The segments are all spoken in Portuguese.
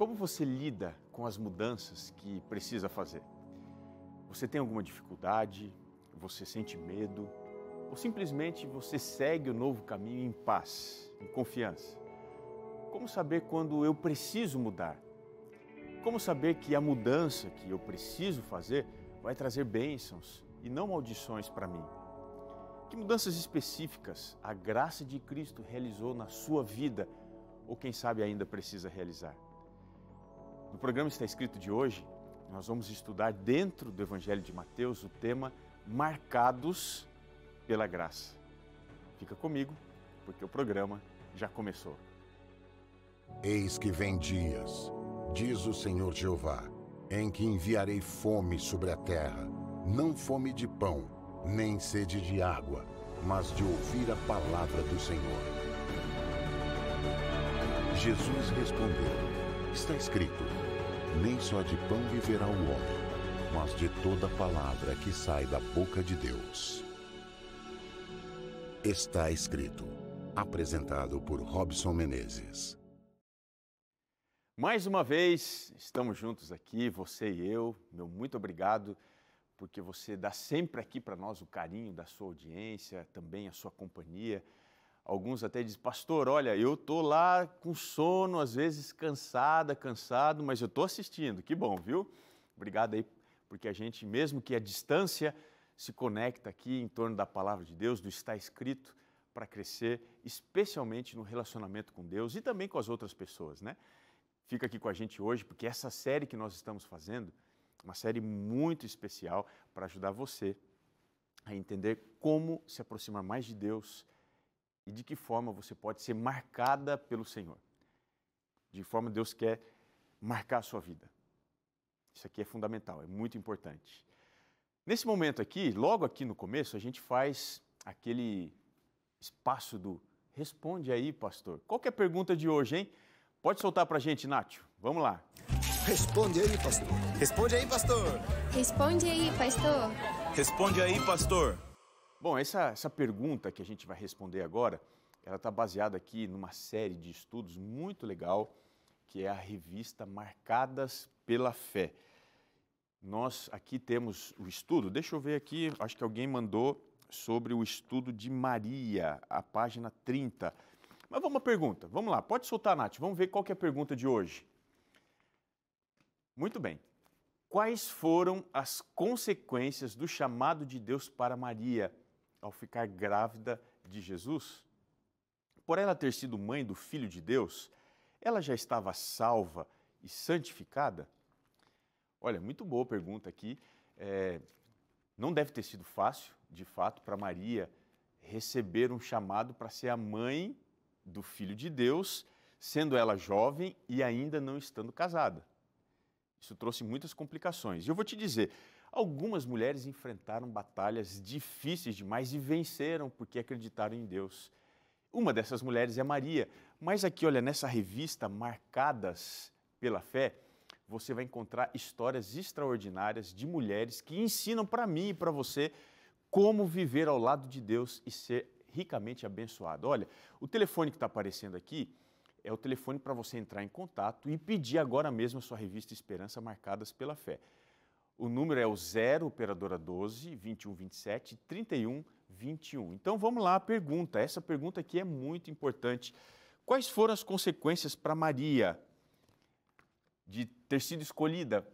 Como você lida com as mudanças que precisa fazer? Você tem alguma dificuldade? Você sente medo? Ou simplesmente você segue o novo caminho em paz, em confiança? Como saber quando eu preciso mudar? Como saber que a mudança que eu preciso fazer vai trazer bênçãos e não maldições para mim? Que mudanças específicas a graça de Cristo realizou na sua vida ou quem sabe ainda precisa realizar? No programa Está Escrito de hoje, nós vamos estudar dentro do Evangelho de Mateus o tema Marcados pela Graça. Fica comigo, porque o programa já começou. Eis que vem dias, diz o Senhor Jeová, em que enviarei fome sobre a terra, não fome de pão, nem sede de água, mas de ouvir a palavra do Senhor. Jesus respondeu, está escrito, nem só de pão viverá o homem, mas de toda palavra que sai da boca de Deus. Está escrito, apresentado por Robson Menezes. Mais uma vez, estamos juntos aqui, você e eu. Meu muito obrigado, porque você dá sempre aqui para nós o carinho da sua audiência, também a sua companhia. Alguns até dizem, pastor, olha, eu estou lá com sono, às vezes cansado, mas eu estou assistindo. Que bom, viu? Obrigado aí, porque a gente, mesmo que à distância, se conecta aqui em torno da palavra de Deus, do Está Escrito, para crescer, especialmente no relacionamento com Deus e também com as outras pessoas, né? Fica aqui com a gente hoje, porque essa série que nós estamos fazendo, uma série muito especial para ajudar você a entender como se aproximar mais de Deus e de que forma você pode ser marcada pelo Senhor. De que forma Deus quer marcar a sua vida. Isso aqui é fundamental, é muito importante. Nesse momento aqui, logo aqui no começo, a gente faz aquele espaço do responde aí, pastor. Qual que é a pergunta de hoje, hein? Pode soltar pra gente, Nátio. Vamos lá. Responde aí, pastor. Responde aí, pastor. Responde aí, pastor. Responde aí, pastor. Bom, essa pergunta que a gente vai responder agora, ela está baseada aqui numa série de estudos muito legal, que é a revista Marcadas pela Fé. Nós aqui temos o estudo, deixa eu ver aqui, acho que alguém mandou sobre o estudo de Maria, a página 30. Mas vamos uma pergunta, vamos lá, pode soltar, Nath, vamos ver qual que é a pergunta de hoje. Muito bem. Quais foram as consequências do chamado de Deus para Maria ao ficar grávida de Jesus? Por ela ter sido mãe do Filho de Deus, ela já estava salva e santificada? Olha, muito boa pergunta aqui. Não deve ter sido fácil, de fato, para Maria receber um chamado para ser a mãe do Filho de Deus, sendo ela jovem e ainda não estando casada. Isso trouxe muitas complicações. E eu vou te dizer, algumas mulheres enfrentaram batalhas difíceis demais e venceram porque acreditaram em Deus. Uma dessas mulheres é Maria. Mas aqui, olha, nessa revista Marcadas pela Fé, você vai encontrar histórias extraordinárias de mulheres que ensinam para mim e para você como viver ao lado de Deus e ser ricamente abençoado. Olha, o telefone que está aparecendo aqui é o telefone para você entrar em contato e pedir agora mesmo a sua revista Esperança Marcadas pela Fé. O número é o 0 operadora 12 2127 3121. Então vamos lá, a pergunta. Essa pergunta aqui é muito importante. Quais foram as consequências para Maria de ter sido escolhida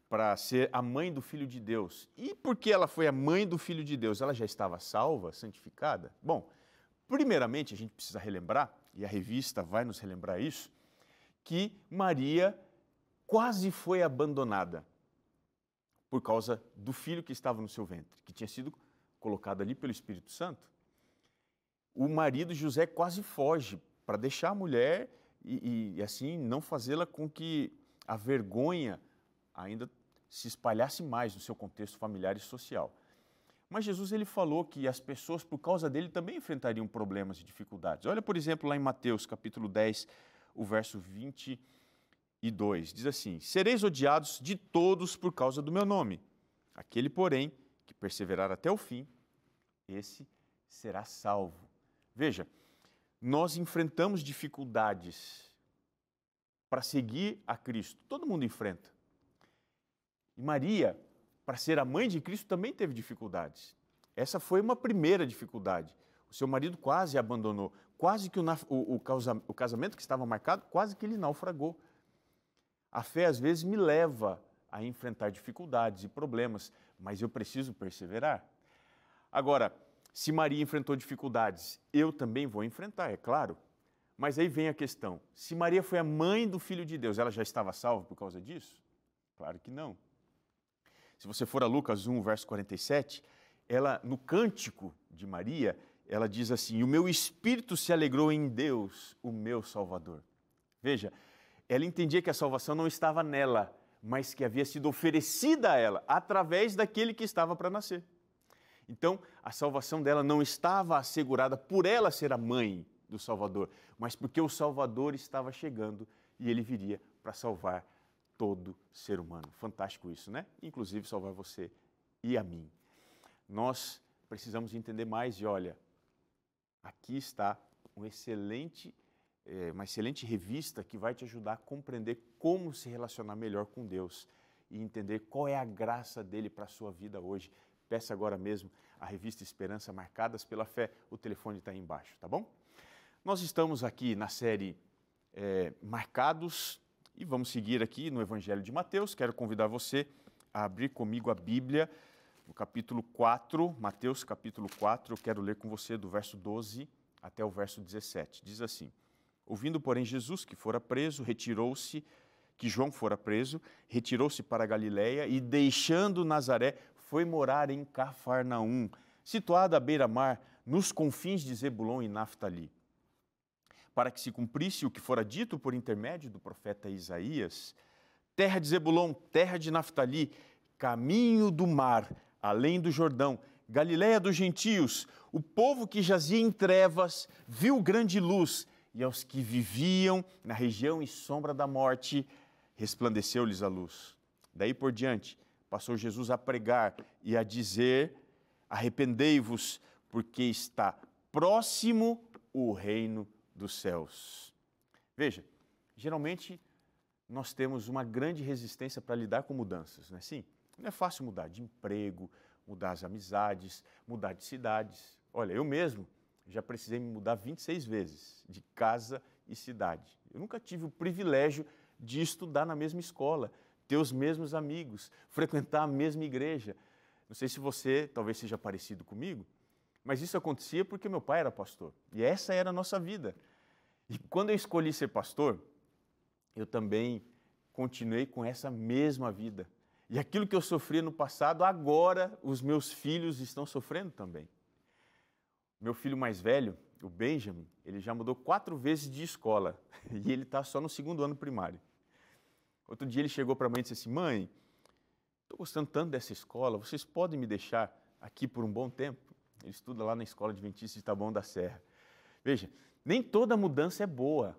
para ser a mãe do Filho de Deus? E por que ela foi a mãe do Filho de Deus? Ela já estava salva, santificada? Bom, primeiramente a gente precisa relembrar, e a revista vai nos relembrar isso, que Maria quase foi abandonada por causa do filho que estava no seu ventre, que tinha sido colocado ali pelo Espírito Santo. O marido José quase foge para deixar a mulher e assim não fazê-la com que a vergonha ainda se espalhasse mais no seu contexto familiar e social. Mas Jesus ele falou que as pessoas, por causa dele, também enfrentariam problemas e dificuldades. Olha, por exemplo, lá em Mateus, capítulo 10, o verso 22, diz assim, sereis odiados de todos por causa do meu nome. Aquele, porém, que perseverar até o fim, esse será salvo. Veja, nós enfrentamos dificuldades para seguir a Cristo. Todo mundo enfrenta. E Maria, para ser a mãe de Cristo, também teve dificuldades. Essa foi uma primeira dificuldade. O seu marido quase a abandonou, quase que o casamento que estava marcado, quase que ele naufragou. A fé, às vezes, me leva a enfrentar dificuldades e problemas, mas eu preciso perseverar. Agora, se Maria enfrentou dificuldades, eu também vou enfrentar, é claro. Mas aí vem a questão, se Maria foi a mãe do Filho de Deus, ela já estava salva por causa disso? Claro que não. Se você for a Lucas 1, verso 47, ela, no cântico de Maria, ela diz assim, o meu espírito se alegrou em Deus, o meu Salvador. Veja, ela entendia que a salvação não estava nela, mas que havia sido oferecida a ela, através daquele que estava para nascer. Então, a salvação dela não estava assegurada por ela ser a mãe do Salvador, mas porque o Salvador estava chegando e ele viria para salvar todo ser humano. Fantástico isso, né? Inclusive salvar você e a mim. Nós precisamos entender mais e olha, aqui está uma excelente revista que vai te ajudar a compreender como se relacionar melhor com Deus e entender qual é a graça dele para a sua vida hoje. Peça agora mesmo a revista Esperança Marcadas pela Fé. O telefone está aí embaixo, tá bom? Nós estamos aqui na série Marcados e vamos seguir aqui no Evangelho de Mateus. Quero convidar você a abrir comigo a Bíblia no capítulo 4, Mateus capítulo 4. Eu quero ler com você do verso 12 até o verso 17. Diz assim, ouvindo, porém, Jesus que João fora preso, retirou-se para a Galiléia e, deixando Nazaré, foi morar em Cafarnaum, situada à beira-mar, nos confins de Zebulon e Naftali, para que se cumprisse o que fora dito por intermédio do profeta Isaías, terra de Zebulon, terra de Naftali, caminho do mar, além do Jordão, Galiléia dos gentios, o povo que jazia em trevas viu grande luz, e aos que viviam na região e sombra da morte, resplandeceu-lhes a luz. Daí por diante, passou Jesus a pregar e a dizer, arrependei-vos, porque está próximo o reino dos céus. Veja, geralmente nós temos uma grande resistência para lidar com mudanças, não é assim? Não é fácil mudar de emprego, mudar as amizades, mudar de cidades. Olha, eu mesmo já precisei me mudar 26 vezes, de casa e cidade. Eu nunca tive o privilégio de estudar na mesma escola, ter os mesmos amigos, frequentar a mesma igreja. Não sei se você talvez seja parecido comigo, mas isso acontecia porque meu pai era pastor. E essa era a nossa vida. E quando eu escolhi ser pastor, eu também continuei com essa mesma vida. E aquilo que eu sofria no passado, agora os meus filhos estão sofrendo também. Meu filho mais velho, o Benjamin, ele já mudou 4 vezes de escola e ele está só no 2º ano primário. Outro dia ele chegou para a mãe e disse assim, mãe, estou gostando tanto dessa escola, vocês podem me deixar aqui por um bom tempo? Ele estuda lá na Escola Adventista de Taboão da Serra. Veja, nem toda mudança é boa,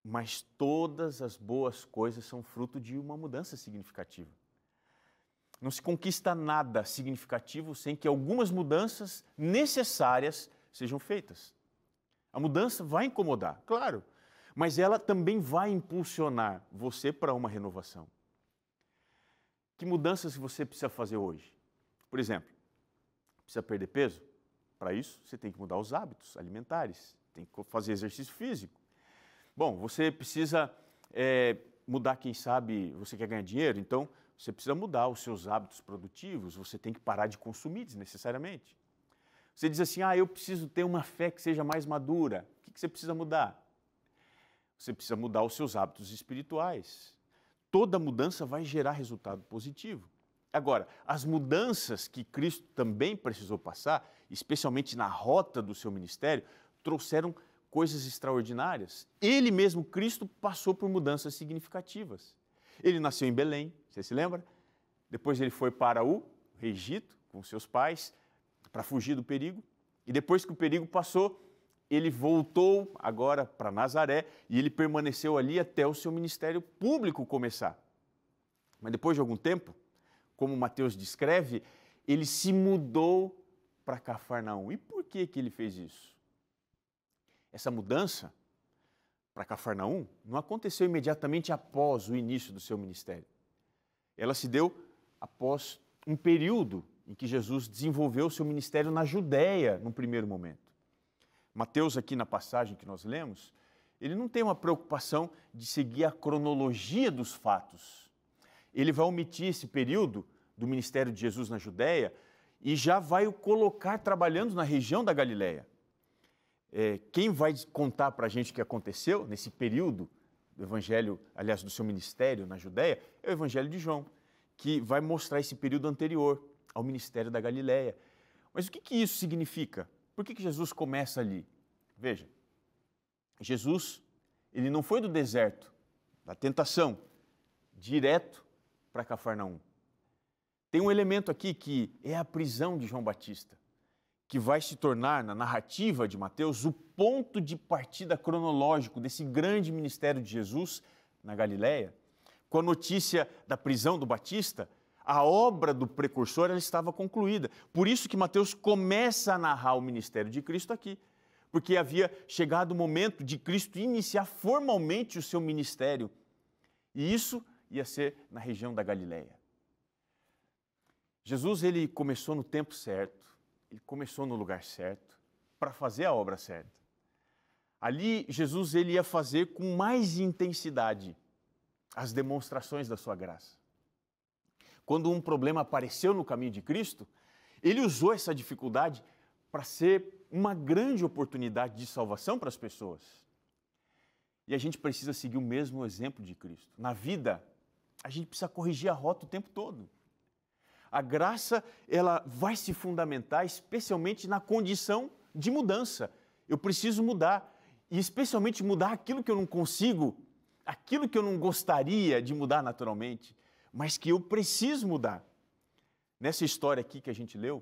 mas todas as boas coisas são fruto de uma mudança significativa. Não se conquista nada significativo sem que algumas mudanças necessárias sejam feitas. A mudança vai incomodar, claro, mas ela também vai impulsionar você para uma renovação. Que mudanças você precisa fazer hoje? Por exemplo, precisa perder peso? Para isso, você tem que mudar os hábitos alimentares, tem que fazer exercício físico. Bom, você precisa mudar, quem sabe, você quer ganhar dinheiro, então você precisa mudar os seus hábitos produtivos, você tem que parar de consumir desnecessariamente. Você diz assim, eu preciso ter uma fé que seja mais madura. O que você precisa mudar? Você precisa mudar os seus hábitos espirituais. Toda mudança vai gerar resultado positivo. Agora, as mudanças que Cristo também precisou passar, especialmente na rota do seu ministério, trouxeram coisas extraordinárias. Ele mesmo, Cristo, passou por mudanças significativas. Ele nasceu em Belém, você se lembra? Depois ele foi para o Egito com seus pais para fugir do perigo. E depois que o perigo passou, ele voltou agora para Nazaré e ele permaneceu ali até o seu ministério público começar. Mas depois de algum tempo, como Mateus descreve, ele se mudou para Cafarnaum. E por que ele fez isso? Essa mudança para Cafarnaum não aconteceu imediatamente após o início do seu ministério. Ela se deu após um período em que Jesus desenvolveu o seu ministério na Judéia, no primeiro momento. Mateus, aqui na passagem que nós lemos, ele não tem uma preocupação de seguir a cronologia dos fatos. Ele vai omitir esse período do ministério de Jesus na Judéia e já vai o colocar trabalhando na região da Galileia. Quem vai contar para a gente o que aconteceu nesse período do evangelho, aliás, do seu ministério na Judéia, é o evangelho de João, que vai mostrar esse período anterior ao ministério da Galileia. Mas o que isso significa? Por que Jesus começa ali? Veja, Jesus, ele não foi do deserto, da tentação, direto para Cafarnaum. Tem um elemento aqui que é a prisão de João Batista, que vai se tornar, na narrativa de Mateus, o ponto de partida cronológico desse grande ministério de Jesus na Galileia. Com a notícia da prisão do Batista, a obra do precursor ela estava concluída. Por isso que Mateus começa a narrar o ministério de Cristo aqui, porque havia chegado o momento de Cristo iniciar formalmente o seu ministério. E isso ia ser na região da Galileia. Jesus, ele começou no tempo certo, ele começou no lugar certo, para fazer a obra certa. Ali, Jesus ele ia fazer com mais intensidade as demonstrações da sua graça. Quando um problema apareceu no caminho de Cristo, ele usou essa dificuldade para ser uma grande oportunidade de salvação para as pessoas. E a gente precisa seguir o mesmo exemplo de Cristo. Na vida, a gente precisa corrigir a rota o tempo todo. A graça, ela vai se fundamentar especialmente na condição de mudança. Eu preciso mudar, e especialmente mudar aquilo que eu não consigo, aquilo que eu não gostaria de mudar naturalmente, mas que eu preciso mudar. Nessa história aqui que a gente leu,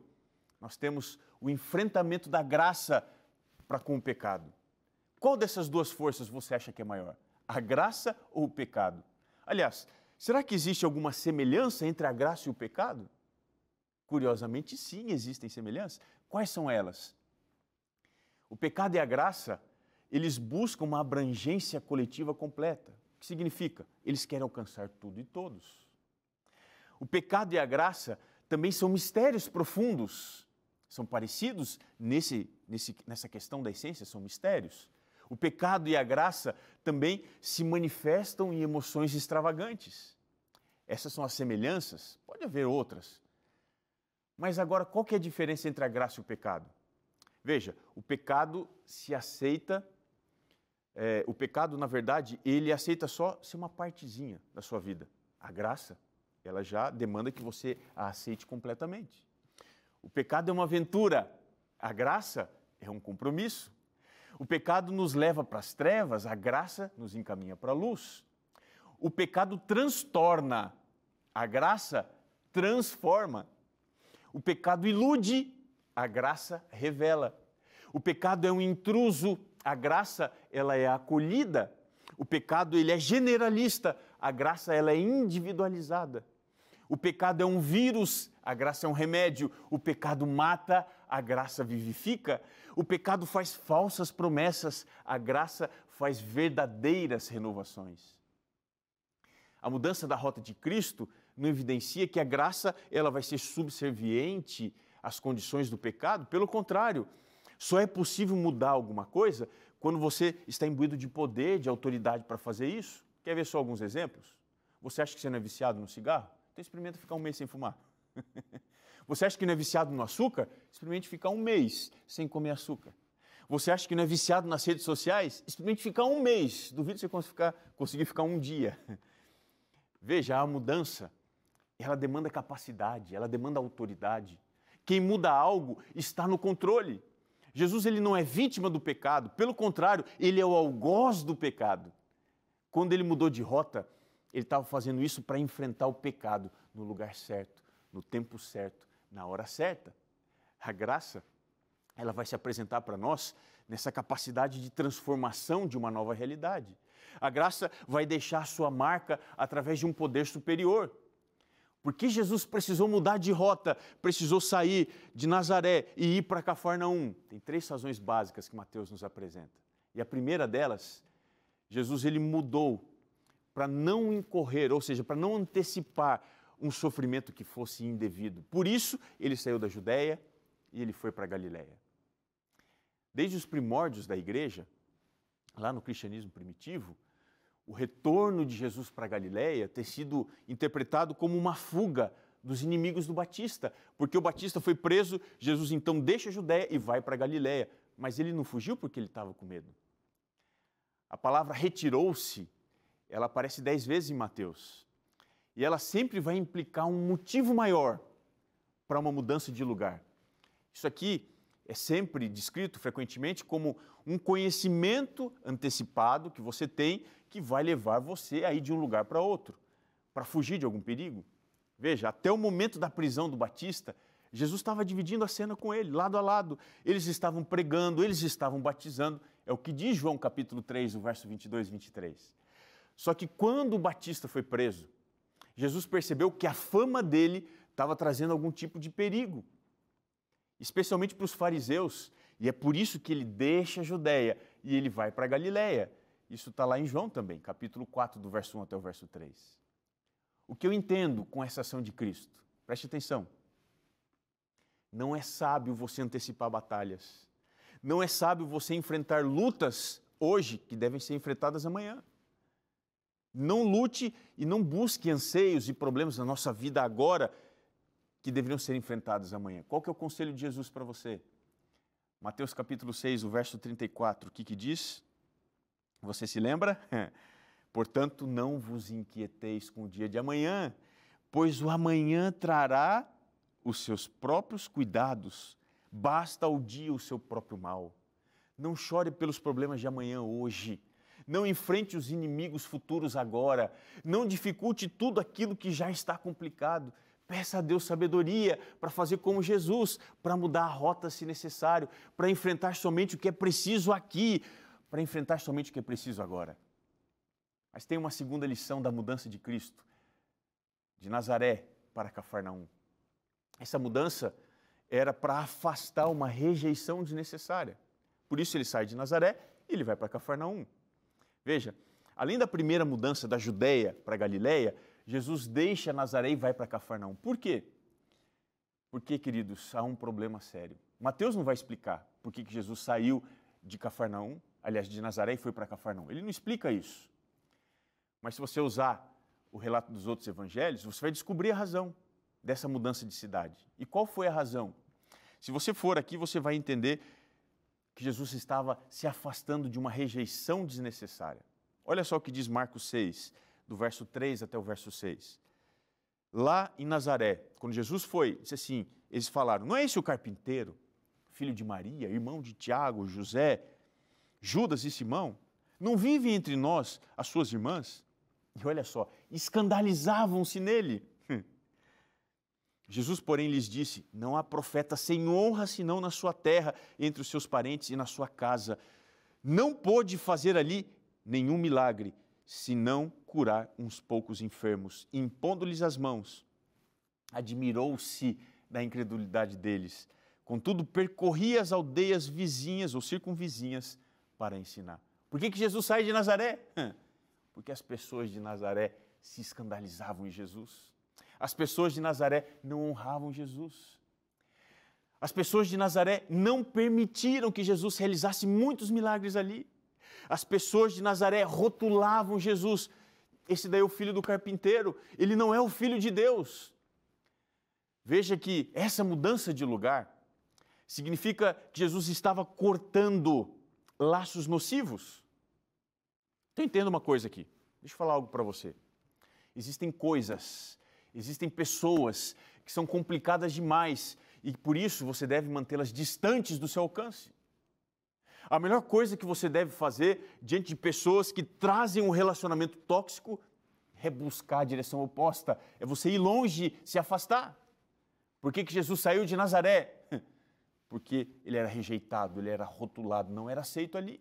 nós temos o enfrentamento da graça para com o pecado. Qual dessas duas forças você acha que é maior? A graça ou o pecado? Aliás, será que existe alguma semelhança entre a graça e o pecado? Curiosamente, sim, existem semelhanças. Quais são elas? O pecado e a graça, eles buscam uma abrangência coletiva completa. O que significa? Eles querem alcançar tudo e todos. O pecado e a graça também são mistérios profundos. São parecidos nessa questão da essência, são mistérios. O pecado e a graça também se manifestam em emoções extravagantes. Essas são as semelhanças, pode haver outras. Mas agora, qual que é a diferença entre a graça e o pecado? Veja, o pecado se aceita, o pecado, na verdade, ele aceita só ser uma partezinha da sua vida. A graça, ela já demanda que você a aceite completamente. O pecado é uma aventura, a graça é um compromisso. O pecado nos leva para as trevas, a graça nos encaminha para a luz. O pecado transtorna, a graça transforma. O pecado ilude, a graça revela. O pecado é um intruso, a graça ela é acolhida. O pecado ele é generalista, a graça ela é individualizada. O pecado é um vírus, a graça é um remédio. O pecado mata, a graça vivifica. O pecado faz falsas promessas, a graça faz verdadeiras renovações. A mudança da rota de Cristo não evidencia que a graça ela vai ser subserviente às condições do pecado. Pelo contrário, só é possível mudar alguma coisa quando você está imbuído de poder, de autoridade para fazer isso. Quer ver só alguns exemplos? Você acha que você não é viciado no cigarro? Então experimenta ficar um mês sem fumar. Você acha que não é viciado no açúcar? Experimente ficar um mês sem comer açúcar. Você acha que não é viciado nas redes sociais? Experimente ficar um mês. Duvido você conseguir ficar um dia. Veja, a mudança, ela demanda capacidade, ela demanda autoridade. Quem muda algo está no controle. Jesus ele não é vítima do pecado, pelo contrário, ele é o algoz do pecado. Quando ele mudou de rota, ele estava fazendo isso para enfrentar o pecado no lugar certo, no tempo certo, na hora certa. A graça, ela vai se apresentar para nós nessa capacidade de transformação de uma nova realidade. A graça vai deixar a sua marca através de um poder superior. Porque Jesus precisou mudar de rota, precisou sair de Nazaré e ir para Cafarnaum. Tem 3 razões básicas que Mateus nos apresenta. E a primeira delas, Jesus ele mudou para não incorrer, ou seja, para não antecipar um sofrimento que fosse indevido. Por isso, ele saiu da Judéia e ele foi para a Galiléia. Desde os primórdios da igreja, lá no cristianismo primitivo, o retorno de Jesus para a Galiléia tem sido interpretado como uma fuga dos inimigos do Batista, porque o Batista foi preso, Jesus então deixa a Judéia e vai para a Galiléia, mas ele não fugiu porque ele estava com medo. A palavra retirou-se, ela aparece 10 vezes em Mateus, e ela sempre vai implicar um motivo maior para uma mudança de lugar. Isso aqui é sempre descrito frequentemente como um conhecimento antecipado que você tem que vai levar você a ir de um lugar para outro, para fugir de algum perigo. Veja, até o momento da prisão do Batista, Jesus estava dividindo a cena com ele, lado a lado. Eles estavam pregando, eles estavam batizando. É o que diz João capítulo 3, o verso 22 e 23. Só que quando o Batista foi preso, Jesus percebeu que a fama dele estava trazendo algum tipo de perigo, especialmente para os fariseus, e é por isso que ele deixa a Judéia e ele vai para a Galiléia. Isso está lá em João também, capítulo 4, do verso 1 até o verso 3. O que eu entendo com essa ação de Cristo? Preste atenção. Não é sábio você antecipar batalhas. Não é sábio você enfrentar lutas hoje que devem ser enfrentadas amanhã. Não lute e não busque anseios e problemas na nossa vida agora que deveriam ser enfrentados amanhã. Qual que é o conselho de Jesus para você? Mateus capítulo 6, o verso 34, o que diz? Você se lembra? Portanto, não vos inquieteis com o dia de amanhã, pois o amanhã trará os seus próprios cuidados. Basta ao dia o seu próprio mal. Não chore pelos problemas de amanhã hoje. Não enfrente os inimigos futuros agora. Não dificulte tudo aquilo que já está complicado. Peça a Deus sabedoria para fazer como Jesus, para mudar a rota se necessário, para enfrentar somente o que é preciso aqui, para enfrentar somente o que é preciso agora. Mas tem uma segunda lição da mudança de Cristo, de Nazaré para Cafarnaum. Essa mudança era para afastar uma rejeição desnecessária. Por isso ele sai de Nazaré e ele vai para Cafarnaum. Veja, além da primeira mudança da Judéia para Galiléia, Jesus deixa Nazaré e vai para Cafarnaum. Por quê? Porque, queridos, há um problema sério. Mateus não vai explicar por que Jesus saiu de Cafarnaum, aliás, de Nazaré e foi para Cafarnaum. Ele não explica isso. Mas se você usar o relato dos outros evangelhos, você vai descobrir a razão dessa mudança de cidade. E qual foi a razão? Se você for aqui, você vai entender que Jesus estava se afastando de uma rejeição desnecessária. Olha só o que diz Marcos 6, do verso 3 até o verso 6. Lá em Nazaré, quando Jesus foi, disse assim, eles falaram, não é esse o carpinteiro, filho de Maria, irmão de Tiago, José, Judas e Simão? Não vivem entre nós as suas irmãs? E olha só, escandalizavam-se nele. Jesus, porém, lhes disse, não há profeta sem honra senão na sua terra, entre os seus parentes e na sua casa. Não pôde fazer ali nenhum milagre, senão curar uns poucos enfermos. Impondo-lhes as mãos, admirou-se da incredulidade deles. Contudo, percorria as aldeias vizinhas ou circunvizinhas para ensinar. Por que Jesus sai de Nazaré? Porque as pessoas de Nazaré se escandalizavam em Jesus. As pessoas de Nazaré não honravam Jesus. As pessoas de Nazaré não permitiram que Jesus realizasse muitos milagres ali. As pessoas de Nazaré rotulavam Jesus. Esse daí é o filho do carpinteiro, ele não é o filho de Deus. Veja que essa mudança de lugar significa que Jesus estava cortando laços nocivos. Então entenda uma coisa aqui, deixa eu falar algo para você. Existem coisas, existem pessoas que são complicadas demais e por isso você deve mantê-las distantes do seu alcance. A melhor coisa que você deve fazer diante de pessoas que trazem um relacionamento tóxico é buscar a direção oposta, é você ir longe, se afastar. Por que Jesus saiu de Nazaré? Porque ele era rejeitado, ele era rotulado, não era aceito ali.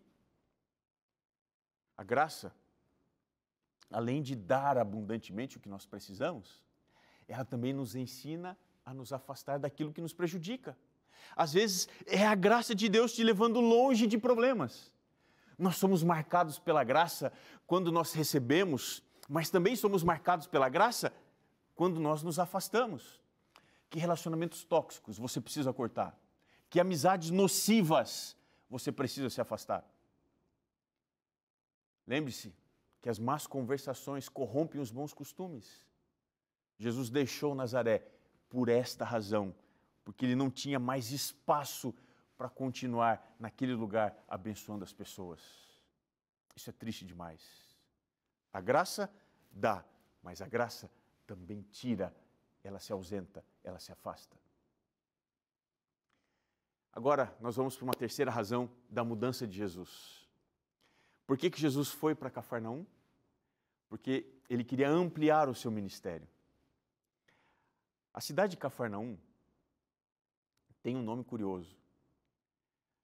A graça, além de dar abundantemente o que nós precisamos, ela também nos ensina a nos afastar daquilo que nos prejudica. Às vezes, é a graça de Deus te levando longe de problemas. Nós somos marcados pela graça quando nós recebemos, mas também somos marcados pela graça quando nós nos afastamos. Que relacionamentos tóxicos você precisa cortar? Que amizades nocivas você precisa se afastar? Lembre-se que as más conversações corrompem os bons costumes. Jesus deixou Nazaré por esta razão, porque ele não tinha mais espaço para continuar naquele lugar abençoando as pessoas. Isso é triste demais. A graça dá, mas a graça também tira, ela se ausenta, ela se afasta. Agora, nós vamos para uma terceira razão da mudança de Jesus. Por que Jesus foi para Cafarnaum? Porque ele queria ampliar o seu ministério. A cidade de Cafarnaum tem um nome curioso.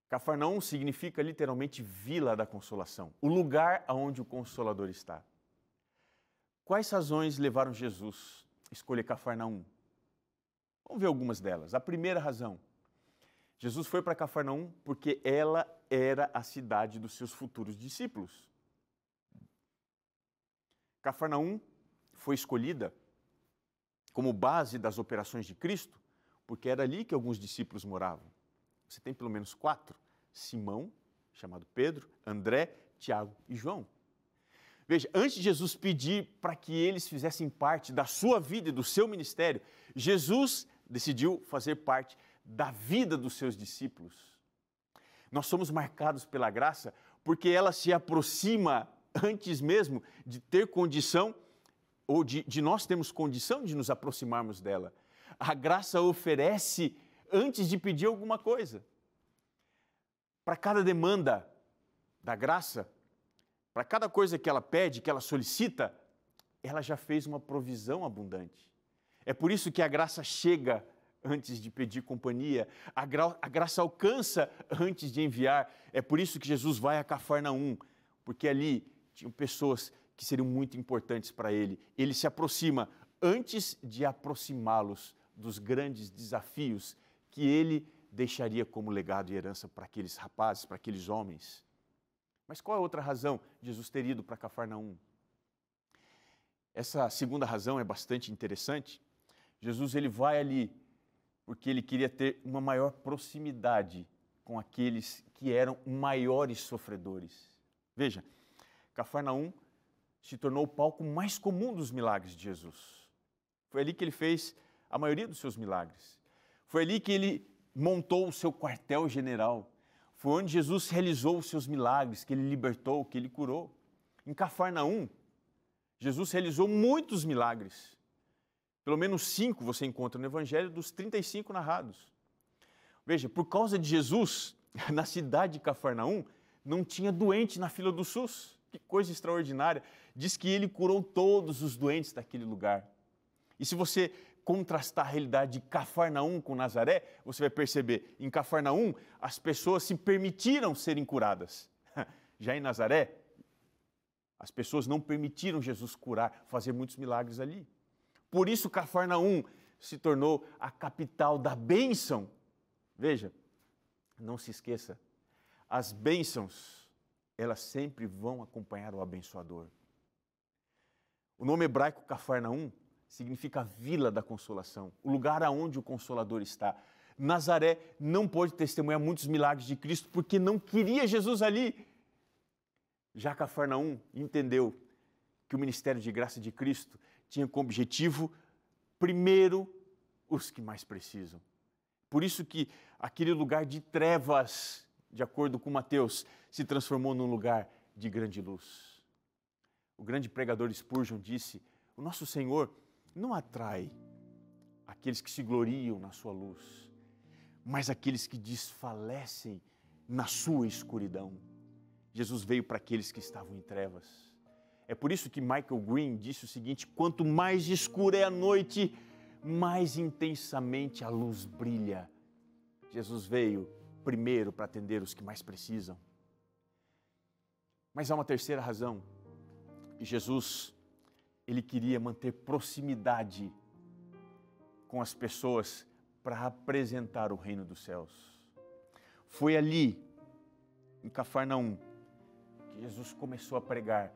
Cafarnaum significa literalmente Vila da Consolação, o lugar onde o Consolador está. Quais razões levaram Jesus a escolher Cafarnaum? Vamos ver algumas delas. A primeira razão, Jesus foi para Cafarnaum porque ela era a cidade dos seus futuros discípulos. Cafarnaum foi escolhida como base das operações de Cristo, porque era ali que alguns discípulos moravam. Você tem pelo menos 4, Simão, chamado Pedro, André, Tiago e João. Veja, antes de Jesus pedir para que eles fizessem parte da sua vida e do seu ministério, Jesus decidiu fazer parte da vida dos seus discípulos. Nós somos marcados pela graça porque ela se aproxima antes mesmo de ter condição, ou de nós termos condição de nos aproximarmos dela. A graça oferece antes de pedir alguma coisa. Para cada demanda da graça, para cada coisa que ela pede, que ela solicita, ela já fez uma provisão abundante. É por isso que a graça chega antes de pedir companhia, a graça alcança antes de enviar. É por isso que Jesus vai a Cafarnaum, porque ali tinham pessoas que seriam muito importantes para ele. Ele se aproxima antes de aproximá-los dos grandes desafios que ele deixaria como legado e herança para aqueles rapazes, para aqueles homens. Mas qual é a outra razão de Jesus ter ido para Cafarnaum? Essa segunda razão é bastante interessante. Jesus ele vai ali porque ele queria ter uma maior proximidade com aqueles que eram maiores sofredores. Veja, Cafarnaum se tornou o palco mais comum dos milagres de Jesus. Foi ali que ele fez a maioria dos seus milagres. Foi ali que ele montou o seu quartel-general. Foi onde Jesus realizou os seus milagres, que ele libertou, que ele curou. Em Cafarnaum, Jesus realizou muitos milagres. Pelo menos 5 você encontra no Evangelho dos 35 narrados. Veja, por causa de Jesus, na cidade de Cafarnaum, não tinha doente na fila do SUS. Que coisa extraordinária. Diz que ele curou todos os doentes daquele lugar. E se você contrastar a realidade de Cafarnaum com Nazaré, você vai perceber, em Cafarnaum, as pessoas se permitiram serem curadas. Já em Nazaré, as pessoas não permitiram Jesus curar, fazer muitos milagres ali. Por isso, Cafarnaum se tornou a capital da bênção. Veja, não se esqueça, as bênçãos, elas sempre vão acompanhar o abençoador. O nome hebraico Cafarnaum significa Vila da Consolação, o lugar aonde o Consolador está. Nazaré não pôde testemunhar muitos milagres de Cristo porque não queria Jesus ali. Já Cafarnaum entendeu que o ministério de graça de Cristo tinha como objetivo, primeiro, os que mais precisam. Por isso que aquele lugar de trevas, de acordo com Mateus, se transformou num lugar de grande luz. O grande pregador Spurgeon disse, o nosso Senhor não atrai aqueles que se gloriam na sua luz, mas aqueles que desfalecem na sua escuridão. Jesus veio para aqueles que estavam em trevas. É por isso que Michael Green disse o seguinte, quanto mais escura é a noite, mais intensamente a luz brilha. Jesus veio primeiro para atender os que mais precisam. Mas há uma terceira razão. Jesus, ele queria manter proximidade com as pessoas para apresentar o reino dos céus. Foi ali, em Cafarnaum, Jesus começou a pregar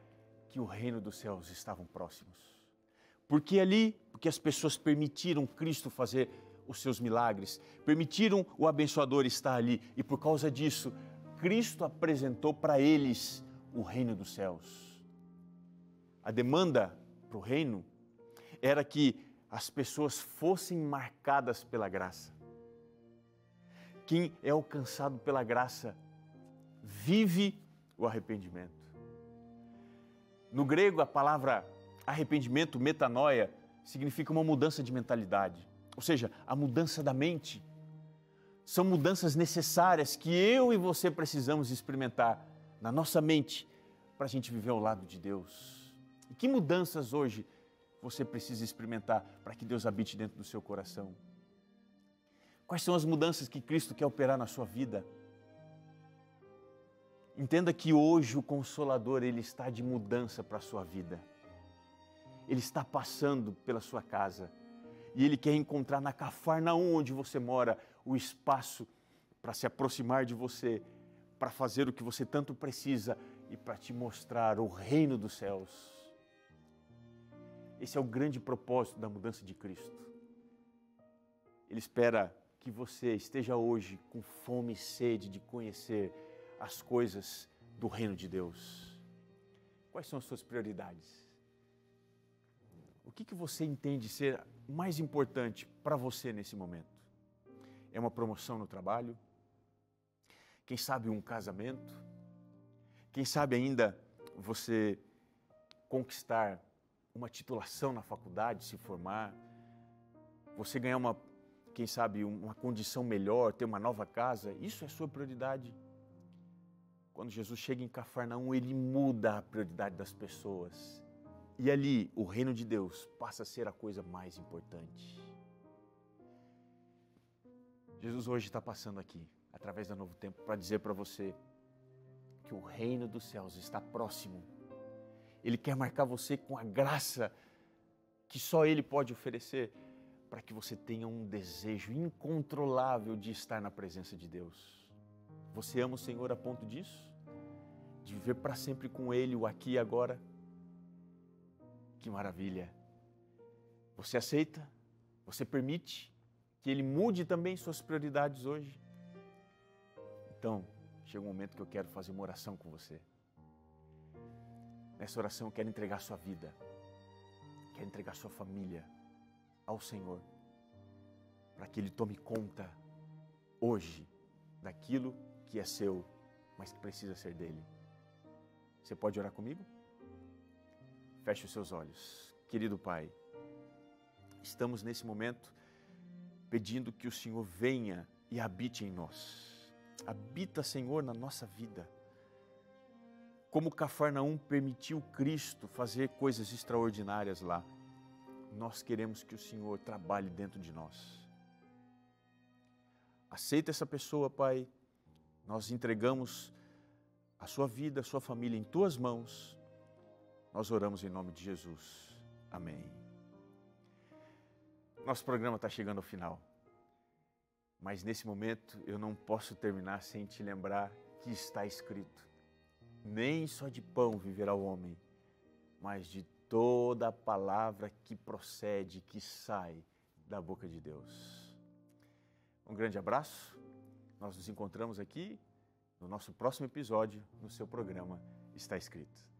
que o reino dos céus estavam próximos. Porque as pessoas permitiram Cristo fazer os seus milagres, permitiram o abençoador estar ali, e por causa disso, Cristo apresentou para eles o reino dos céus. A demanda para o reino era que as pessoas fossem marcadas pela graça. Quem é alcançado pela graça vive o arrependimento. No grego, a palavra arrependimento, metanoia, significa uma mudança de mentalidade, ou seja, a mudança da mente. São mudanças necessárias que eu e você precisamos experimentar na nossa mente para a gente viver ao lado de Deus. E que mudanças hoje você precisa experimentar para que Deus habite dentro do seu coração? Quais são as mudanças que Cristo quer operar na sua vida? Entenda que hoje o Consolador, Ele está de mudança para a sua vida. Ele está passando pela sua casa e Ele quer encontrar na Cafarnaum, onde você mora, o espaço para se aproximar de você, para fazer o que você tanto precisa e para te mostrar o reino dos céus. Esse é o grande propósito da mudança de Cristo. Ele espera que você esteja hoje com fome e sede de conhecer as coisas do reino de Deus. Quais são as suas prioridades? O que você entende ser mais importante para você nesse momento? É uma promoção no trabalho? Quem sabe um casamento? Quem sabe ainda você conquistar uma titulação na faculdade, se formar? Você ganhar quem sabe, uma condição melhor, ter uma nova casa? Isso é sua prioridade? Quando Jesus chega em Cafarnaum, Ele muda a prioridade das pessoas. E ali, o reino de Deus passa a ser a coisa mais importante. Jesus hoje está passando aqui, através da Novo Tempo, para dizer para você que o reino dos céus está próximo. Ele quer marcar você com a graça que só Ele pode oferecer, para que você tenha um desejo incontrolável de estar na presença de Deus. Você ama o Senhor a ponto disso? De viver para sempre com Ele, o aqui e agora? Que maravilha! Você aceita? Você permite que Ele mude também suas prioridades hoje? Então, chega um momento que eu quero fazer uma oração com você. Nessa oração eu quero entregar sua vida, quero entregar sua família ao Senhor, para que Ele tome conta hoje daquilo que é seu, mas que precisa ser dele. Você pode orar comigo? Feche os seus olhos. Querido Pai, estamos nesse momento pedindo que o Senhor venha e habite em nós. Habita, Senhor, na nossa vida. Como Cafarnaum permitiu Cristo fazer coisas extraordinárias lá, nós queremos que o Senhor trabalhe dentro de nós. Aceita essa pessoa, Pai. Nós entregamos a sua vida, a sua família em Tuas mãos. Nós oramos em nome de Jesus. Amém. Nosso programa está chegando ao final. Mas nesse momento eu não posso terminar sem te lembrar que está escrito: nem só de pão viverá o homem, mas de toda a palavra que procede, que sai da boca de Deus. Um grande abraço. Nós nos encontramos aqui no nosso próximo episódio, no seu programa Está Escrito.